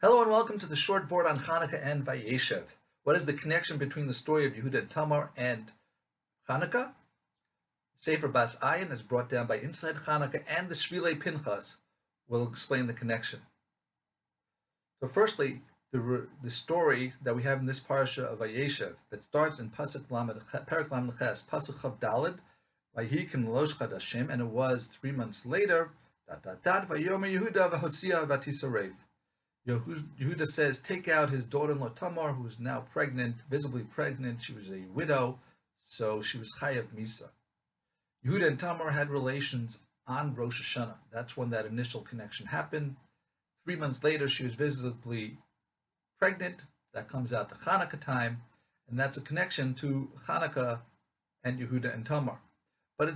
Hello and welcome to the short Vort on Chanukah and Vayeishev. What is the connection between the story of Yehuda Tamar and Chanukah? Sefer Bas Ayin is brought down by Inside Chanukah, and the Shvilei Pinchas will explain the connection. So firstly, the story that we have in this parasha of Vayeishev that starts in Pasuk Lamed, Perek Lamed Ches, Pasuk Chav Daled, Vayikim Losh Chadashim, and it was 3 months later, Vayomer Yehuda v'hotzia v'tisarev. Yehuda says, take out his daughter-in-law Tamar, who is now pregnant, visibly pregnant. She was a widow, so she was chayav misa. Yehuda and Tamar had relations on Rosh Hashanah. That's when that initial connection happened. 3 months later, she was visibly pregnant. That comes out to Chanukah time, and that's a connection to Chanukah and Yehuda and Tamar. But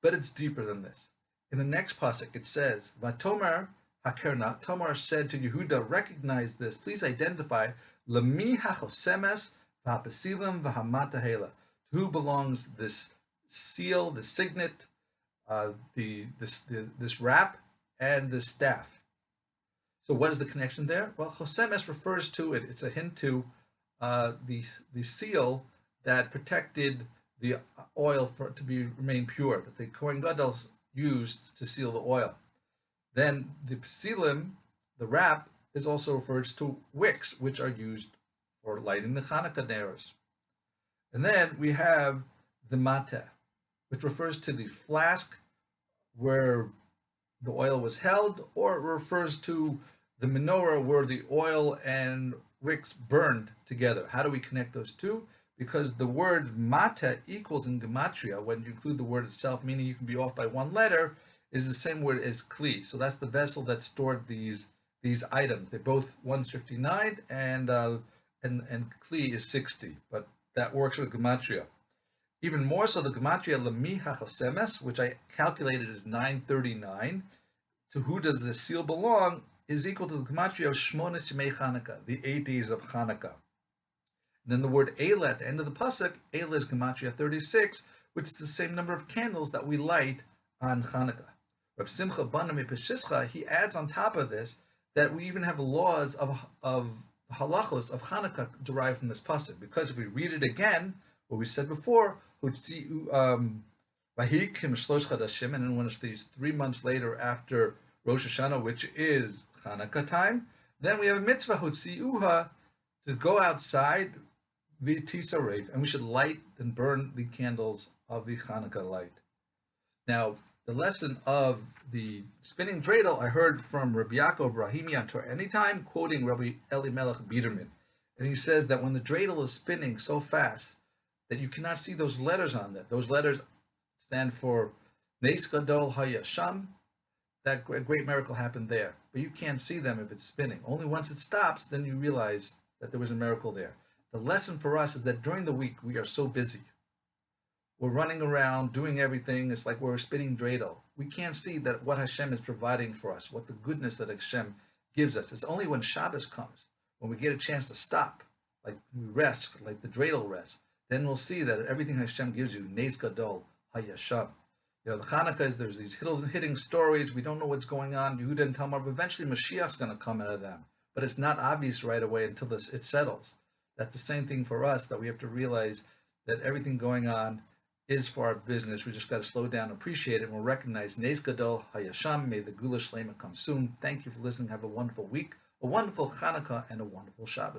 it's deeper than this. In the next pasuk, it says, Vatomer Hakerna, Tamar said to Yehuda, recognize this, please identify, Lemi hachosemes v'hapesilim v'hamatahela. To who belongs this seal, the signet, this wrap, and this staff? So what is the connection there? Well, chosemes refers to it. It's a hint to the seal that protected the oil to remain pure, that the Kohen Gadol used to seal the oil. Then the pesilim, the wrap, is also refers to wicks, which are used for lighting the Chanukah nares. And then we have the mateh, which refers to the flask where the oil was held, or it refers to the menorah where the oil and wicks burned together. How do we connect those two? Because the word mateh equals in gematria, when you include the word itself, meaning you can be off by one letter, is the same word as kli. So that's the vessel that stored these items. They're both 159 and kli is 60, but that works with gematria. Even more so, the gematria lemi hachosemes, which I calculated is 939, to who does the seal belong, is equal to the gematria of Shmones Yemei Chanukah, the 8 days of Chanukah. And then the word Eila at the end of the pasuk, Eila is gematria 36, which is the same number of candles that we light on Chanukah. Reb Simcha Banami Peshischa, he adds on top of this that we even have laws of halachos of Chanukah derived from this pasuk, because if we read it again, what we said before, Vahikim Shlosh Chadashim, and then when it's these 3 months later after Rosh Hashanah, which is Chanukah time, then we have a mitzvah Hutziuha to go outside v'tisarev, and we should light and burn the candles of the Chanukah light. Now, the lesson of the spinning dreidel, I heard from Rabbi R Rahimi on Torah Anytime, quoting R Elimimech Biderman. And he says that when the dreidel is spinning so fast that you cannot see those letters on that. Those letters stand for Nes Gadol Hayasham. That great miracle happened there. But you can't see them if it's spinning. Only once it stops, then you realize that there was a miracle there. The lesson for us is that during the week, we are so busy. We're running around, doing everything. It's like we're spinning dreidel. We can't see that what Hashem is providing for us, what the goodness that Hashem gives us. It's only when Shabbos comes, when we get a chance to stop, like we rest, like the dreidel rests, then we'll see that everything Hashem gives you, Nes Gadol Hayasham. You know, the Chanukah is, there's these hitting stories. We don't know what's going on. Yehuda and Tamar, but eventually Mashiach's going to come out of them. But it's not obvious right away until it settles. That's the same thing for us, that we have to realize that everything going on is for our business. We just got to slow down, appreciate it, and we'll recognize Nes Gadol Hayasham. May the Gula Shlema come soon. Thank you for listening. Have a wonderful week, a wonderful Chanukah, and a wonderful Shabbos.